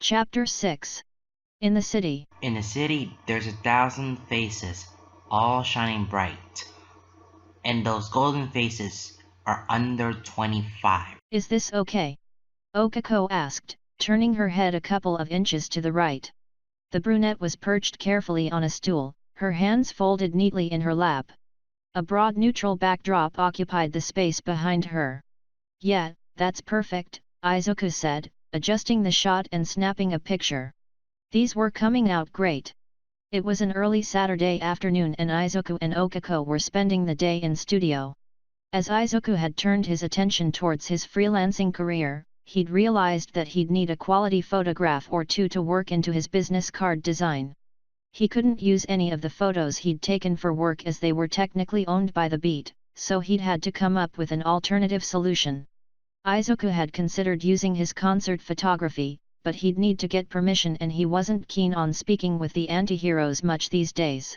Chapter 6. In the City. In the city, there's 1,000 faces, all shining bright, and those golden faces are under 25. Is this okay? Okako asked, turning her head a couple of inches to the right. The brunette was perched carefully on a stool, her hands folded neatly in her lap. A broad neutral backdrop occupied the space behind her. Yeah, that's perfect, Izuku said, adjusting the shot and snapping a picture. These were coming out great. It was an early Saturday afternoon and Izuku and Okako were spending the day in studio. As Izuku had turned his attention towards his freelancing career, he'd realized that he'd need a quality photograph or two to work into his business card design. He couldn't use any of the photos he'd taken for work as they were technically owned by the Beat, so he'd had to come up with an alternative solution. Izuku had considered using his concert photography, but he'd need to get permission and he wasn't keen on speaking with the anti-heroes much these days.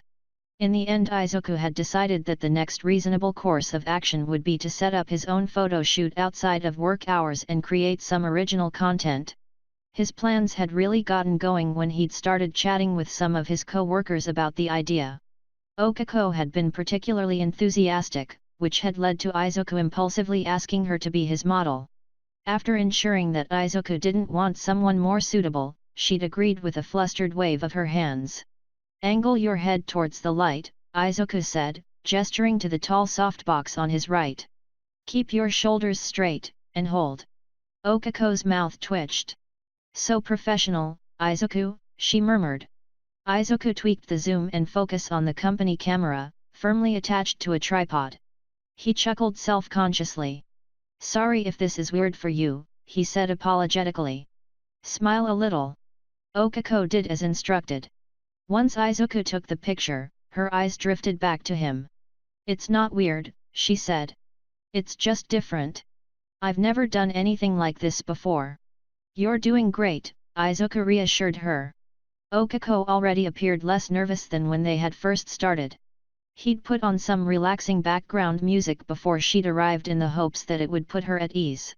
In the end, Izuku had decided that the next reasonable course of action would be to set up his own photo shoot outside of work hours and create some original content. His plans had really gotten going when he'd started chatting with some of his co-workers about the idea. Okako had been particularly enthusiastic, which had led to Izuku impulsively asking her to be his model. After ensuring that Izuku didn't want someone more suitable, she'd agreed with a flustered wave of her hands. "Angle your head towards the light," Izuku said, gesturing to the tall softbox on his right. "Keep your shoulders straight, and hold." Okako's mouth twitched. "So professional, Izuku," she murmured. Izuku tweaked the zoom and focus on the company camera, firmly attached to a tripod. He chuckled self-consciously. "Sorry if this is weird for you," he said apologetically. "Smile a little." Okako did as instructed. Once Izuku took the picture, her eyes drifted back to him. "It's not weird," she said. "It's just different. I've never done anything like this before." "You're doing great," Izuku reassured her. Okako already appeared less nervous than when they had first started. He'd put on some relaxing background music before she'd arrived in the hopes that it would put her at ease.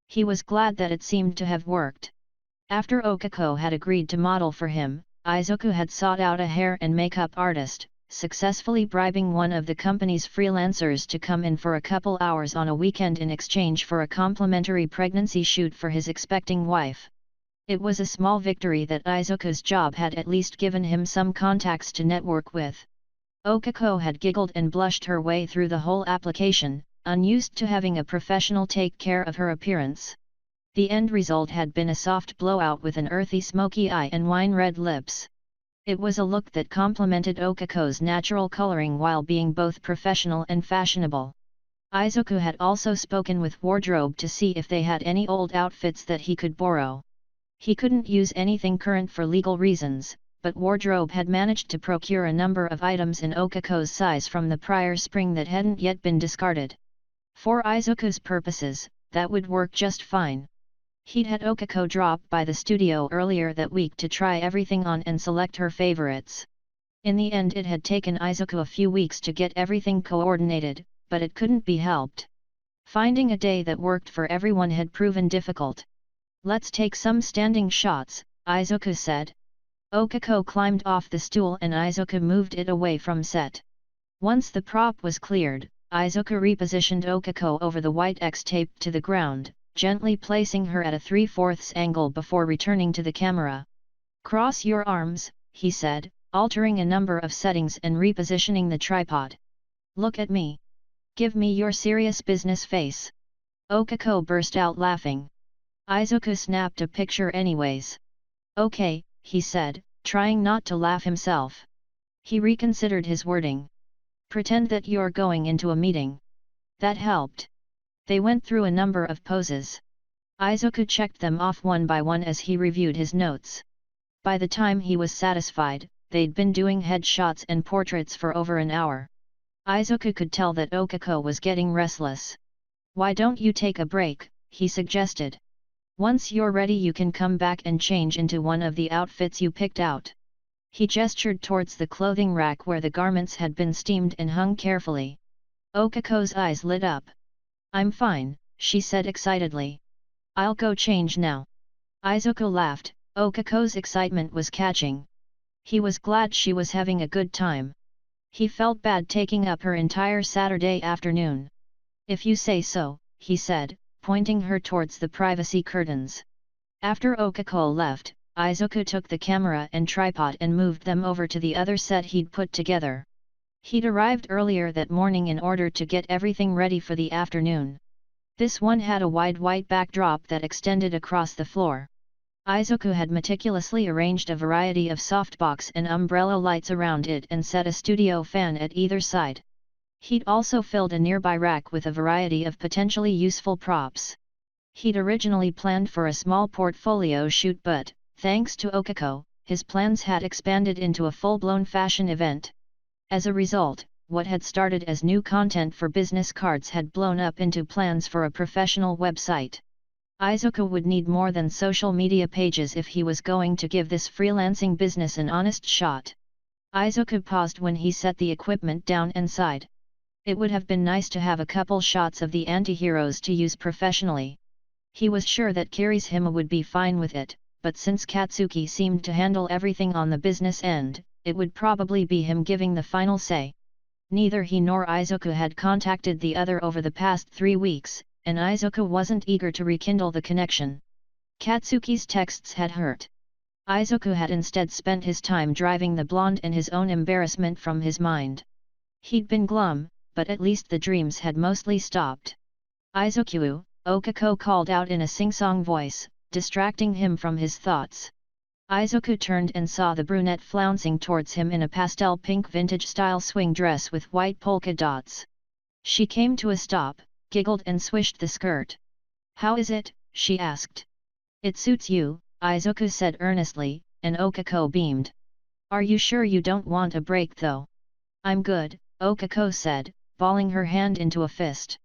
He was glad that it seemed to have worked. After Okako had agreed to model for him, Izuku had sought out a hair and makeup artist, successfully bribing one of the company's freelancers to come in for a couple hours on a weekend in exchange for a complimentary pregnancy shoot for his expecting wife. It was a small victory that Izuku's job had at least given him some contacts to network with. Okako had giggled and blushed her way through the whole application, unused to having a professional take care of her appearance. The end result had been a soft blowout with an earthy smoky eye and wine-red lips. It was a look that complemented Okako's natural coloring while being both professional and fashionable. Izuku had also spoken with wardrobe to see if they had any old outfits that he could borrow. He couldn't use anything current for legal reasons, but wardrobe had managed to procure a number of items in Okako's size from the prior spring that hadn't yet been discarded. For Izuku's purposes, that would work just fine. He'd had Okako drop by the studio earlier that week to try everything on and select her favorites. In the end, it had taken Izuku a few weeks to get everything coordinated, but it couldn't be helped. Finding a day that worked for everyone had proven difficult. "Let's take some standing shots," Izuku said. Okako climbed off the stool and Izuku moved it away from set. Once the prop was cleared, Izuku repositioned Okako over the white X taped to the ground, gently placing her at a 3/4 angle before returning to the camera. "Cross your arms," he said, altering a number of settings and repositioning the tripod. "Look at me. Give me your serious business face." Okako burst out laughing. Izuku snapped a picture anyways. "Okay," he said, trying not to laugh himself. He reconsidered his wording. "Pretend that you're going into a meeting." That helped. They went through a number of poses. Izuku checked them off one by one as he reviewed his notes. By the time he was satisfied, they'd been doing headshots and portraits for over an hour. Izuku could tell that Okako was getting restless. "Why don't you take a break?" he suggested. "Once you're ready you can come back and change into one of the outfits you picked out." He gestured towards the clothing rack where the garments had been steamed and hung carefully. Okako's eyes lit up. "I'm fine," she said excitedly. "I'll go change now." Izuku laughed, Okako's excitement was catching. He was glad she was having a good time. He felt bad taking up her entire Saturday afternoon. "If you say so," he said, pointing her towards the privacy curtains. After Okako left, Izuku took the camera and tripod and moved them over to the other set he'd put together. He'd arrived earlier that morning in order to get everything ready for the afternoon. This one had a wide white backdrop that extended across the floor. Izuku had meticulously arranged a variety of softbox and umbrella lights around it and set a studio fan at either side. He'd also filled a nearby rack with a variety of potentially useful props. He'd originally planned for a small portfolio shoot, but, thanks to Okako, his plans had expanded into a full-blown fashion event. As a result, what had started as new content for business cards had blown up into plans for a professional website. Izuku would need more than social media pages if he was going to give this freelancing business an honest shot. Izuku paused when he set the equipment down and sighed. It would have been nice to have a couple shots of the anti-heroes to use professionally. He was sure that Kirishima would be fine with it, but since Katsuki seemed to handle everything on the business end, it would probably be him giving the final say. Neither he nor Izuku had contacted the other over the past 3 weeks, and Izuku wasn't eager to rekindle the connection. Katsuki's texts had hurt. Izuku had instead spent his time driving the blonde and his own embarrassment from his mind. He'd been glum, but at least the dreams had mostly stopped. "Izuku," Okako called out in a sing-song voice, distracting him from his thoughts. Izuku turned and saw the brunette flouncing towards him in a pastel pink vintage-style swing dress with white polka dots. She came to a stop, giggled and swished the skirt. "How is it?" she asked. "It suits you," Izuku said earnestly, and Okako beamed. "Are you sure you don't want a break though?" "I'm good," Okako said, balling her hand into a fist.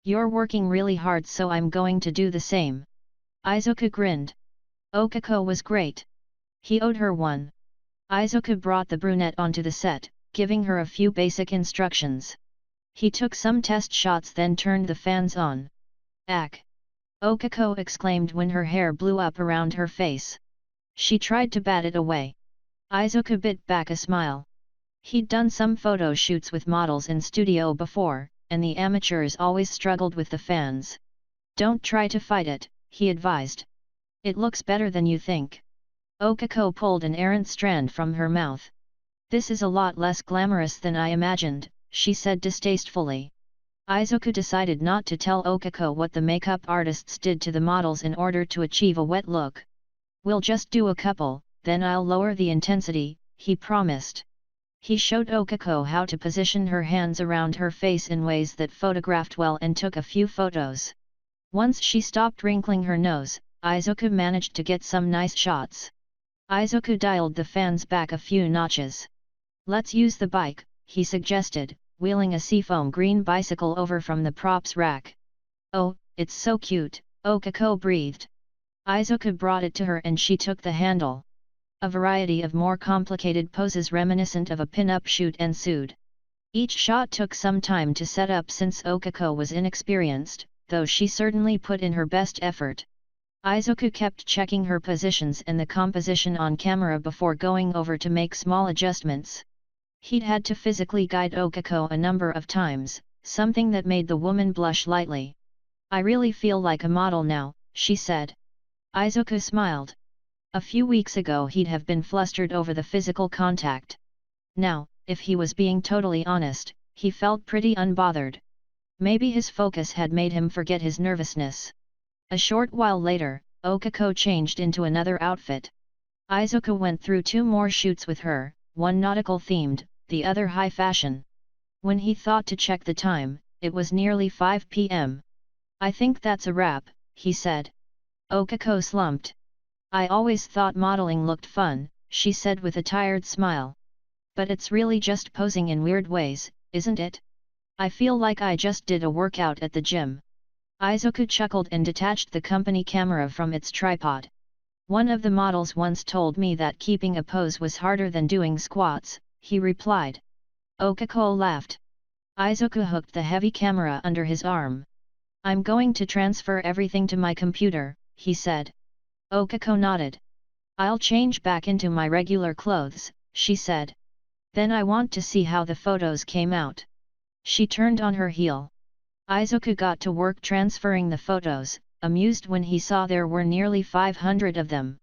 "You're working really hard, so I'm going to do the same." Izuku grinned. Okako was great. He owed her one. Izuku brought the brunette onto the set, giving her a few basic instructions. He took some test shots, then turned the fans on. "Ack!" Okako exclaimed when her hair blew up around her face. She tried to bat it away. Izuku bit back a smile. He'd done some photo shoots with models in studio before, and the amateurs always struggled with the fans. "Don't try to fight it," he advised. "It looks better than you think." Okako pulled an errant strand from her mouth. "This is a lot less glamorous than I imagined," she said distastefully. Izuku decided not to tell Okako what the makeup artists did to the models in order to achieve a wet look. "We'll just do a couple, then I'll lower the intensity," he promised. He showed Okako how to position her hands around her face in ways that photographed well and took a few photos. Once she stopped wrinkling her nose, Izuku managed to get some nice shots. Izuku dialed the fans back a few notches. "Let's use the bike," he suggested, wheeling a seafoam green bicycle over from the props rack. "Oh, it's so cute," Okako breathed. Izuku brought it to her and she took the handle. A variety of more complicated poses reminiscent of a pin-up shoot ensued. Each shot took some time to set up since Okako was inexperienced, though she certainly put in her best effort. Izuku kept checking her positions and the composition on camera before going over to make small adjustments. He'd had to physically guide Okako a number of times, something that made the woman blush lightly. "I really feel like a model now," she said. Izuku smiled. A few weeks ago he'd have been flustered over the physical contact. Now, if he was being totally honest, he felt pretty unbothered. Maybe his focus had made him forget his nervousness. A short while later, Okako changed into another outfit. Izuku went through 2 more shoots with her, one nautical themed, the other high fashion. When he thought to check the time, it was nearly 5 p.m. "I think that's a wrap," he said. Okako slumped. "I always thought modeling looked fun," she said with a tired smile. "But it's really just posing in weird ways, isn't it? I feel like I just did a workout at the gym." Izuku chuckled and detached the company camera from its tripod. "One of the models once told me that keeping a pose was harder than doing squats," he replied. Okako laughed. Izuku hooked the heavy camera under his arm. "I'm going to transfer everything to my computer," he said. Okako nodded. I'll change back into my regular clothes, she said. Then I want to see how the photos came out. She turned on her heel. Izuku got to work transferring the photos, amused when he saw there were nearly 500 of them.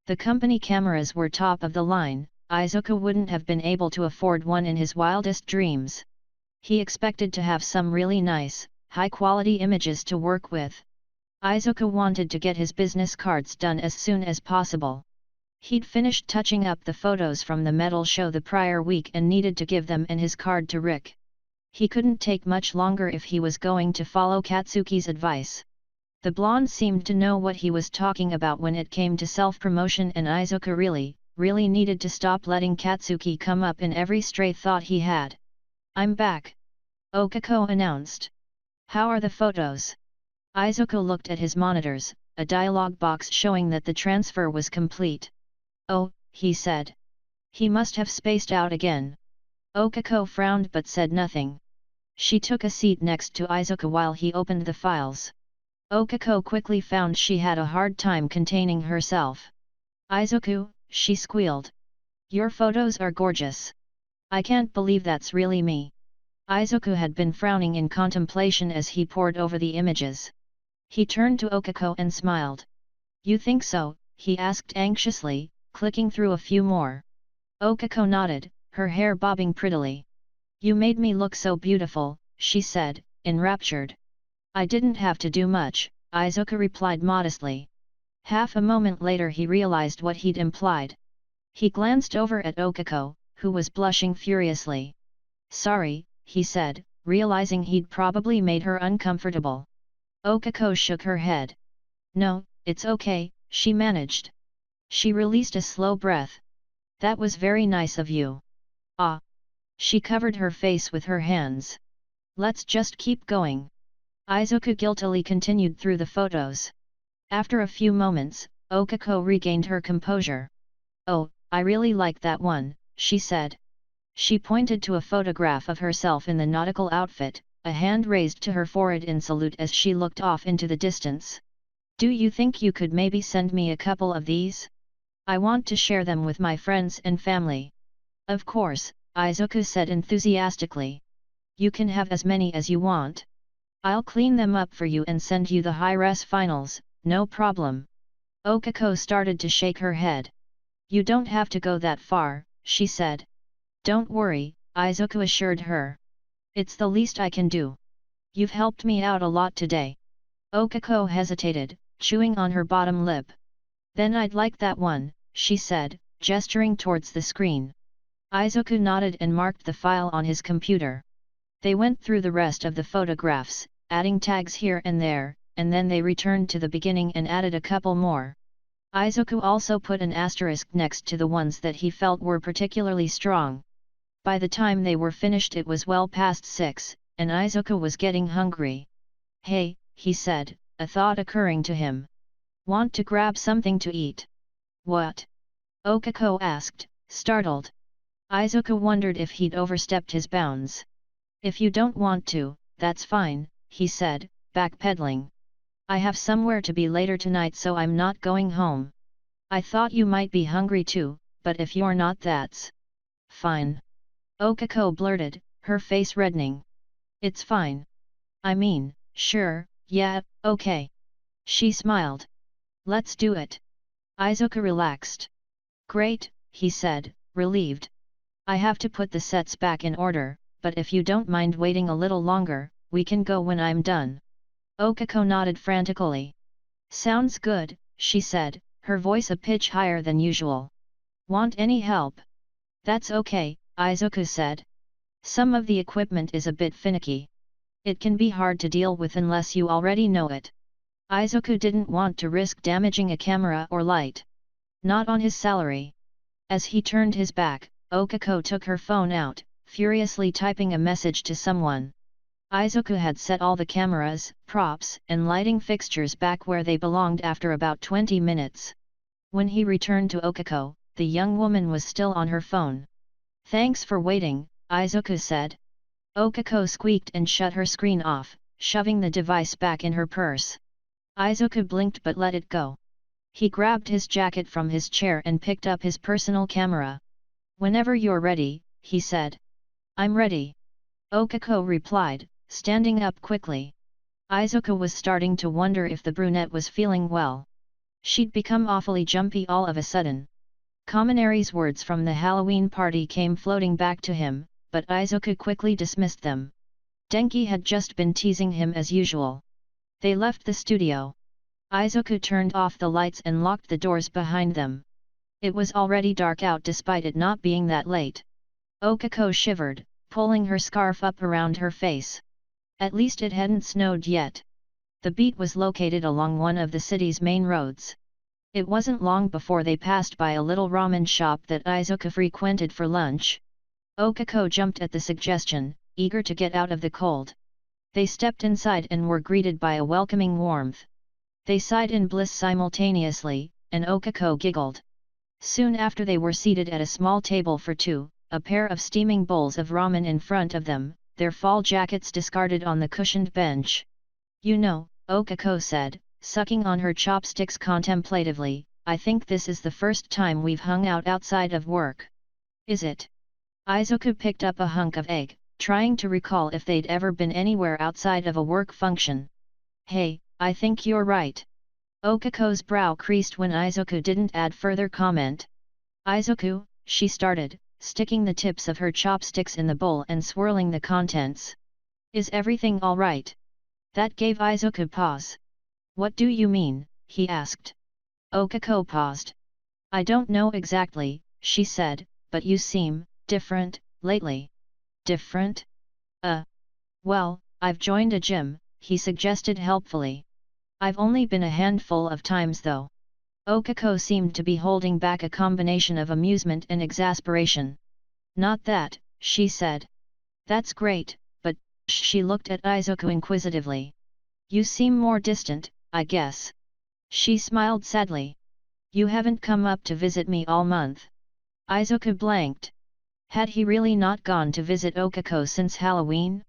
The company cameras were top of the line. Izuku wouldn't have been able to afford one in his wildest dreams. He expected to have some really nice, high-quality images to work with. Izuku wanted to get his business cards done as soon as possible. He'd finished touching up the photos from the metal show the prior week and needed to give them and his card to Rick. He couldn't take much longer if he was going to follow Katsuki's advice. The blonde seemed to know what he was talking about when it came to self-promotion, and Izuku really needed to stop letting Katsuki come up in every stray thought he had. I'm back, Okako announced. How are the photos? Izuku looked at his monitors, a dialog box showing that the transfer was complete. Oh, he said. He must have spaced out again. Okako frowned but said nothing. She took a seat next to Izuku while he opened the files. Okako quickly found she had a hard time containing herself. Izuku, she squealed. Your photos are gorgeous. I can't believe that's really me. Izuku had been frowning in contemplation as he pored over the images. He turned to Okako and smiled. You think so? He asked anxiously, clicking through a few more. Okako nodded, her hair bobbing prettily. You made me look so beautiful, she said, enraptured. I didn't have to do much, Izuku replied modestly. Half a moment later he realized what he'd implied. He glanced over at Okako, who was blushing furiously. Sorry, he said, realizing he'd probably made her uncomfortable. Okako shook her head. No, it's okay, she managed. She released a slow breath. That was very nice of you. Ah. She covered her face with her hands. Let's just keep going. Izuku guiltily continued through the photos. After a few moments, Okako regained her composure. Oh, I really like that one, she said. She pointed to a photograph of herself in the nautical outfit, a hand raised to her forehead in salute as she looked off into the distance. Do you think you could maybe send me a couple of these? I want to share them with my friends and family. Of course, Izuku said enthusiastically. You can have as many as you want. I'll clean them up for you and send you the high-res finals, no problem. Okako started to shake her head. You don't have to go that far, she said. Don't worry, Izuku assured her. It's the least I can do. You've helped me out a lot today. Okako hesitated, chewing on her bottom lip. Then I'd like that one, she said, gesturing towards the screen. Izuku nodded and marked the file on his computer. They went through the rest of the photographs, adding tags here and there, and then they returned to the beginning and added a couple more. Izuku also put an asterisk next to the ones that he felt were particularly strong. By the time they were finished it was well past 6, and Izuku was getting hungry. Hey, he said, a thought occurring to him. Want to grab something to eat? What? Okako asked, startled. Izuku wondered if he'd overstepped his bounds. If you don't want to, that's fine, he said, backpedaling. I have somewhere to be later tonight so I'm not going home. I thought you might be hungry too, but if you're not that's fine. Okako blurted, her face reddening. It's fine. I mean, sure, yeah, okay. She smiled. Let's do it. Izuku relaxed. Great, he said, relieved. I have to put the sets back in order, but if you don't mind waiting a little longer, we can go when I'm done. Okako nodded frantically. Sounds good, she said, her voice a pitch higher than usual. Want any help? That's okay, Izuku said. Some of the equipment is a bit finicky. It can be hard to deal with unless you already know it. Izuku didn't want to risk damaging a camera or light. Not on his salary. As he turned his back, Okako took her phone out, furiously typing a message to someone. Izuku had set all the cameras, props, and lighting fixtures back where they belonged after about 20 minutes. When he returned to Okako, the young woman was still on her phone. Thanks for waiting, Izuku said. Okako squeaked and shut her screen off, shoving the device back in her purse. Izuku blinked but let it go. He grabbed his jacket from his chair and picked up his personal camera. "Whenever you're ready," he said. "I'm ready," Okako replied, standing up quickly. Izuku was starting to wonder if the brunette was feeling well. She'd become awfully jumpy all of a sudden. Kaminari's words from the Halloween party came floating back to him, but Izuku quickly dismissed them. Denki had just been teasing him as usual. They left the studio. Izuku turned off the lights and locked the doors behind them. It was already dark out despite it not being that late. Okako shivered, pulling her scarf up around her face. At least it hadn't snowed yet. The beat was located along one of the city's main roads. It wasn't long before they passed by a little ramen shop that Izuku frequented for lunch. Okako jumped at the suggestion, eager to get out of the cold. They stepped inside and were greeted by a welcoming warmth. They sighed in bliss simultaneously, and Okako giggled. Soon after they were seated at a small table for two, a pair of steaming bowls of ramen in front of them, their fall jackets discarded on the cushioned bench. "You know," Okako said, sucking on her chopsticks contemplatively, "I think this is the first time we've hung out outside of work." "Is it?" Izuku picked up a hunk of egg, trying to recall if they'd ever been anywhere outside of a work function. "Hey, I think you're right." Okako's brow creased when Izuku didn't add further comment. "Izuku," she started, sticking the tips of her chopsticks in the bowl and swirling the contents. "Is everything all right?" That gave Izuku pause. "What do you mean?" he asked. Okako paused. "I don't know exactly," she said, "but you seem different lately." "Different?" Well, I've joined a gym," he suggested helpfully. "I've only been a handful of times though." Okako seemed to be holding back a combination of amusement and exasperation. "Not that," she said. "That's great, but..." She looked at Izuku inquisitively. "You seem more distant, I guess." She smiled sadly. "You haven't come up to visit me all month." Izuku blanked. Had he really not gone to visit Okako since Halloween?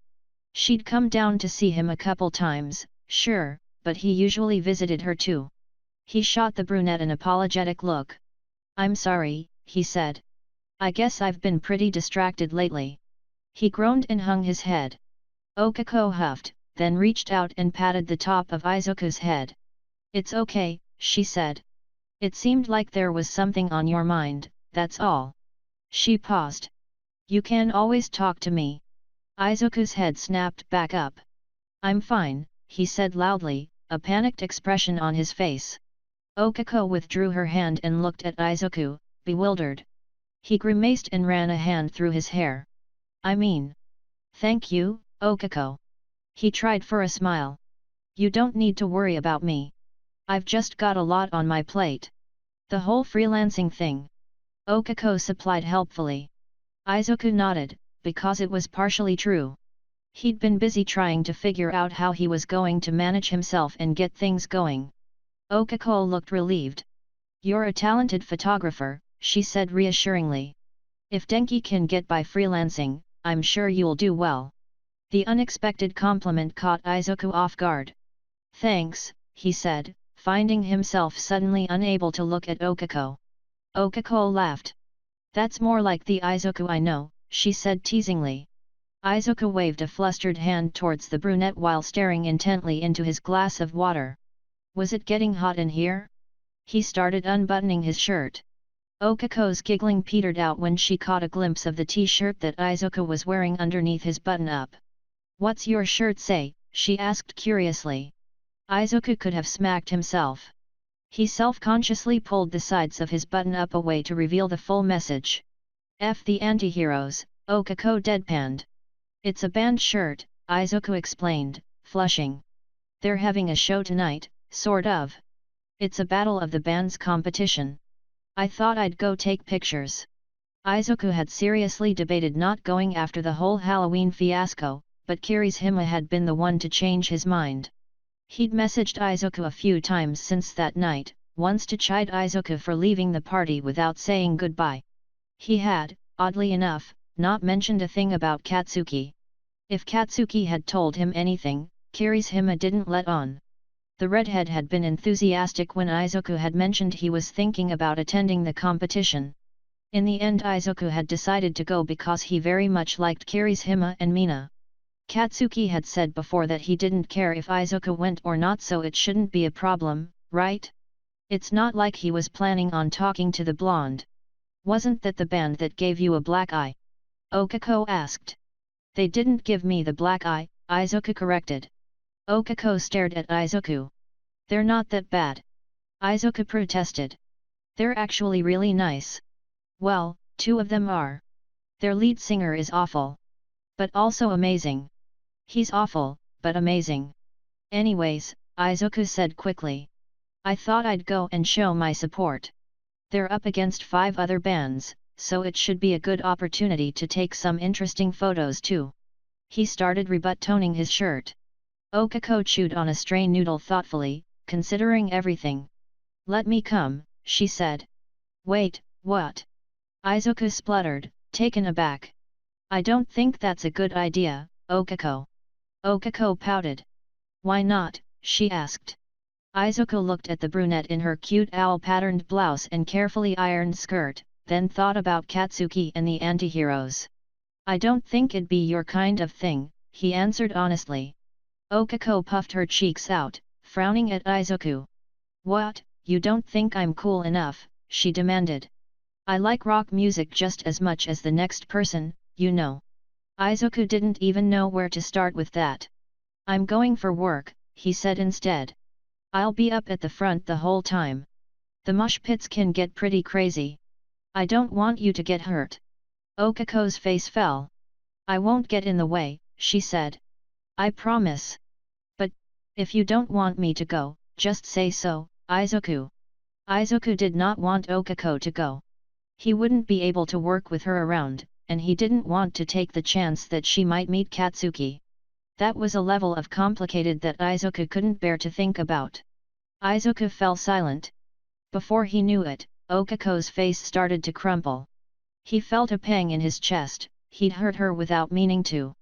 She'd come down to see him a couple times, sure, but he usually visited her too. He shot the brunette an apologetic look. "I'm sorry," he said. "I guess I've been pretty distracted lately." He groaned and hung his head. Okako huffed, then reached out and patted the top of Izuku's head. "It's okay," she said. "It seemed like there was something on your mind, that's all." She paused. "You can always talk to me." Izuku's head snapped back up. "I'm fine," he said loudly, a panicked expression on his face. Okako withdrew her hand and looked at Izuku, bewildered. He grimaced and ran a hand through his hair. "I mean... Thank you, Okako." He tried for a smile. "You don't need to worry about me. I've just got a lot on my plate." "The whole freelancing thing?" Okako supplied helpfully. Izuku nodded, because it was partially true. He'd been busy trying to figure out how he was going to manage himself and get things going. Okako looked relieved. "You're a talented photographer," she said reassuringly. "If Denki can get by freelancing, I'm sure you'll do well." The unexpected compliment caught Izuku off guard. "Thanks," he said, finding himself suddenly unable to look at Okako. Okako laughed. "That's more like the Izuku I know," she said teasingly. Izuku waved a flustered hand towards the brunette while staring intently into his glass of water. "Was it getting hot in here?" He started unbuttoning his shirt. Okako's giggling petered out when she caught a glimpse of the t-shirt that Izuku was wearing underneath his button-up. "What's your shirt say?" she asked curiously. Izuku could have smacked himself. He self-consciously pulled the sides of his button-up away to reveal the full message. "F the anti-heroes," Okako deadpanned. "It's a band shirt," Izuku explained, flushing. "They're having a show tonight, sort of. It's a battle of the bands competition. I thought I'd go take pictures." Izuku had seriously debated not going after the whole Halloween fiasco, but Kirishima had been the one to change his mind. He'd messaged Izuku a few times since that night, once to chide Izuku for leaving the party without saying goodbye. He had, oddly enough, not mentioned a thing about Katsuki. If Katsuki had told him anything, Kirishima didn't let on. The redhead had been enthusiastic when Izuku had mentioned he was thinking about attending the competition. In the end Izuku had decided to go because he very much liked Kirishima and Mina. Katsuki had said before that he didn't care if Izuku went or not, so it shouldn't be a problem, right? It's not like he was planning on talking to the blonde. Wasn't that the band that gave you a black eye? Okako asked. They didn't give me the black eye, Izuku corrected. Okako stared at Izuku. They're not that bad. Izuku protested. They're actually really nice. Well, two of them are. Their lead singer is awful. But also amazing. He's awful, but amazing. Anyways, Izuku said quickly. I thought I'd go and show my support. They're up against 5 other bands, so it should be a good opportunity to take some interesting photos too. He started rebuttoning his shirt. Okako chewed on a stray noodle thoughtfully, considering everything. Let me come, she said. Wait, what? Izuku spluttered, taken aback. I don't think that's a good idea, Okako. Okako pouted. Why not? She asked. Izuku looked at the brunette in her cute owl-patterned blouse and carefully ironed skirt, then thought about Katsuki and the antiheroes. I don't think it'd be your kind of thing, he answered honestly. Okako puffed her cheeks out, frowning at Izuku. What, you don't think I'm cool enough? She demanded. I like rock music just as much as the next person, you know. Izuku didn't even know where to start with that. I'm going for work, he said instead. I'll be up at the front the whole time. The mosh pits can get pretty crazy. I don't want you to get hurt. Okako's face fell. I won't get in the way, she said. I promise. But, if you don't want me to go, just say so, Izuku. Izuku did not want Okako to go. He wouldn't be able to work with her around, and he didn't want to take the chance that she might meet Katsuki. That was a level of complicated that Izuku couldn't bear to think about. Izuku fell silent. Before he knew it, Okako's face started to crumple. He felt a pang in his chest, he'd hurt her without meaning to.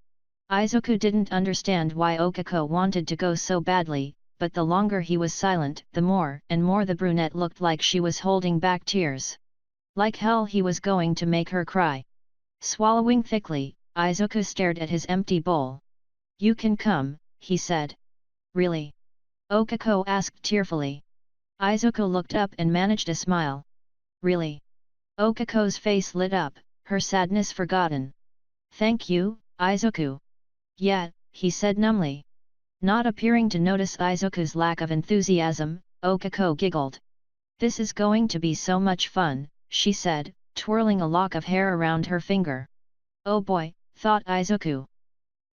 Izuku didn't understand why Okako wanted to go so badly, but the longer he was silent, the more and more the brunette looked like she was holding back tears. Like hell he was going to make her cry. Swallowing thickly, Izuku stared at his empty bowl. You can come, he said. Really? Okako asked tearfully. Izuku looked up and managed a smile. Really? Okako's face lit up, her sadness forgotten. Thank you, Izuku. Yeah, he said numbly. Not appearing to notice Izuku's lack of enthusiasm, Okako giggled. This is going to be so much fun, she said, twirling a lock of hair around her finger. Oh boy, thought Izuku.